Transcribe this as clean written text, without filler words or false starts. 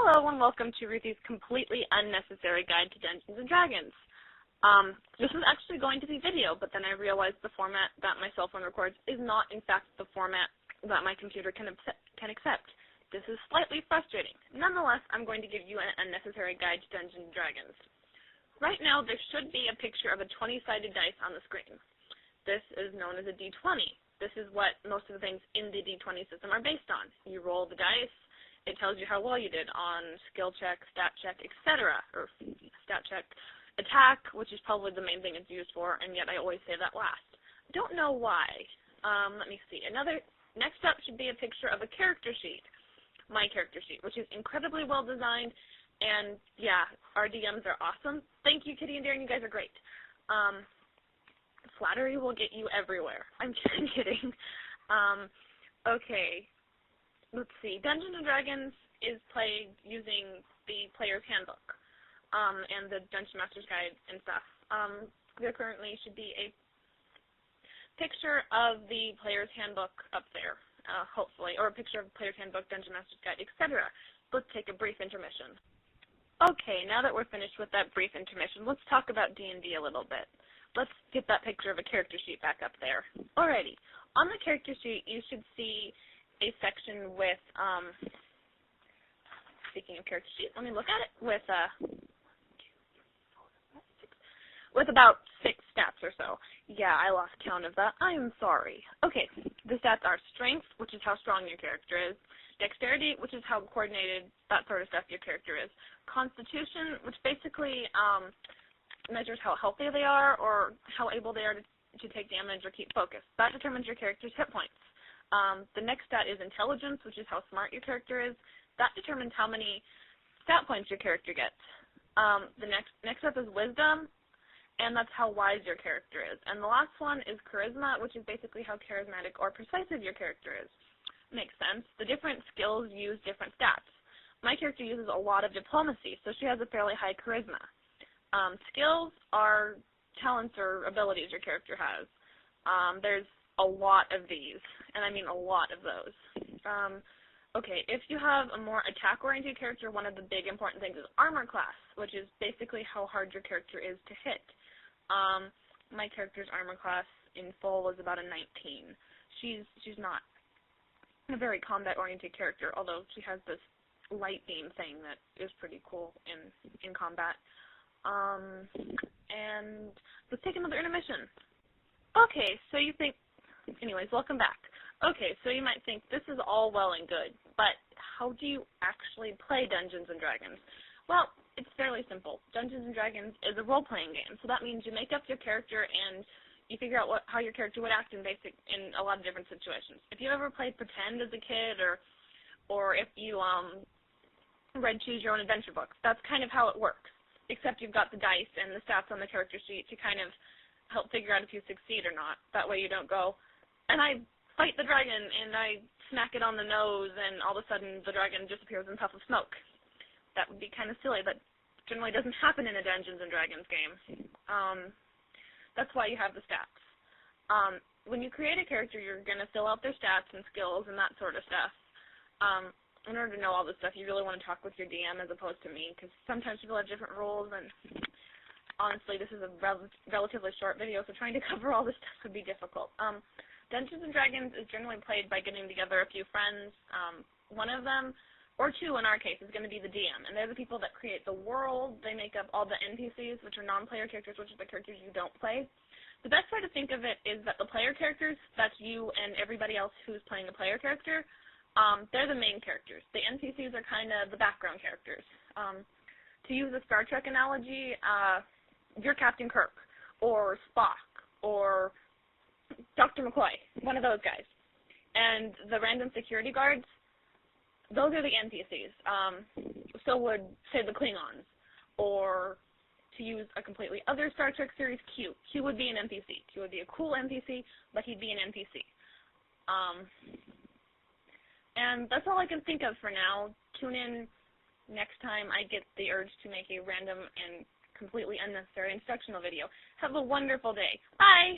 Hello and welcome to Ruthie's completely unnecessary guide to Dungeons & Dragons. This is actually going to be video, but then I realized the format that my cell phone records is not, in fact, the format that my computer can accept. This is slightly frustrating. Nonetheless, I'm going to give you an unnecessary guide to Dungeons & Dragons. Right now, there should be a picture of a 20-sided dice on the screen. This is known as a D20. This is what most of the things in the D20 system are based on. You roll the dice. It tells you how well you did on skill check, stat check, etc., or stat check, attack, which is probably the main thing it's used for, and yet I always say that last. Don't know why. Let me see. Next up should be a picture of a character sheet, my character sheet, which is incredibly well designed, and yeah, our DMs are awesome. Thank you, Kitty and Darren. You guys are great. Flattery will get you everywhere. I'm kidding. Okay. Let's see. Dungeons & Dragons is played using the Player's Handbook and the Dungeon Master's Guide and stuff. There currently should be a picture of the Player's Handbook up there, hopefully, or a picture of Player's Handbook, Dungeon Master's Guide, etc. Let's take a brief intermission. Okay, now that we're finished with that brief intermission, let's talk about D&D a little bit. Let's get that picture of a character sheet back up there. Alrighty. On the character sheet, you should see a section with, speaking of character sheet, let me look at it, with about 6 stats or so. Yeah, I lost count of that. I am sorry. Okay, the stats are strength, which is how strong your character is, dexterity, which is how coordinated, that sort of stuff your character is, constitution, which basically measures how healthy they are or how able they are to take damage or keep focus. That determines your character's hit points. The next stat is intelligence, which is how smart your character is. That determines how many stat points your character gets. The next up is wisdom, and that's how wise your character is. And the last one is charisma, which is basically how charismatic or persuasive your character is. Makes sense. The different skills use different stats. My character uses a lot of diplomacy, so she has a fairly high charisma. Skills are talents or abilities your character has. There's a lot of these, and I mean a lot of those. Okay, if you have a more attack-oriented character, one of the big important things is armor class, which is basically how hard your character is to hit. My character's armor class in full was about a 19. She's not a very combat-oriented character, although she has this light beam thing that is pretty cool in combat. And let's take another intermission. Okay, so you think, anyways, welcome back. Okay, so you might think this is all well and good, but how do you actually play Dungeons & Dragons? Well, it's fairly simple. Dungeons & Dragons is a role-playing game, so that means you make up your character and you figure out how your character would act in a lot of different situations. If you ever played Pretend as a kid, or if you read Choose Your Own Adventure books, that's kind of how it works, except you've got the dice and the stats on the character sheet to kind of help figure out if you succeed or not. That way you don't go, and I fight the dragon, and I smack it on the nose, and all of a sudden the dragon disappears in a puff of smoke. That would be kind of silly, but generally doesn't happen in a Dungeons & Dragons game. That's why you have the stats. When you create a character, you're going to fill out their stats and skills and that sort of stuff. In order to know all this stuff, you really want to talk with your DM as opposed to me, because sometimes people have different roles, and honestly, this is a relatively short video, so trying to cover all this stuff would be difficult. Dungeons & Dragons is generally played by getting together a few friends. One of them, or two in our case, is going to be the DM, and they're the people that create the world. They make up all the NPCs, which are non-player characters, which are the characters you don't play. The best way to think of it is that the player characters, that's you and everybody else who's playing a player character, they're the main characters. The NPCs are kind of the background characters. To use a Star Trek analogy, you're Captain Kirk, or Spock, or Dr. McCoy, one of those guys. And the random security guards, those are the NPCs. So would, say, the Klingons, or to use a completely other Star Trek series, Q. Q would be an NPC. Q would be a cool NPC, but he'd be an NPC. And that's all I can think of for now. Tune in next time I get the urge to make a random and completely unnecessary instructional video. Have a wonderful day. Bye!